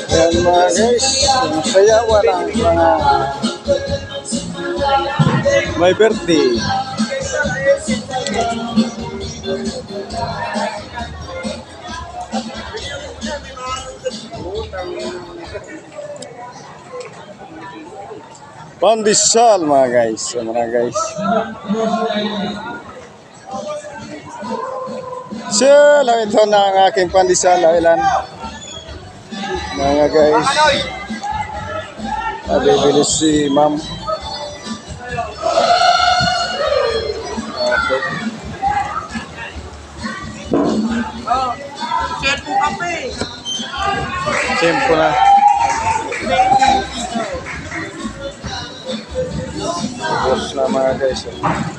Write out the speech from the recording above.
Ayan mga guys, sayawan ang mga may birthday. Pandesal mga guys, Sir, ito na ang aking pandesal, ilan? Mga guys, nabibili si ma'am. Okay. Shampoo kape. Simple na. Tapos na mga guys.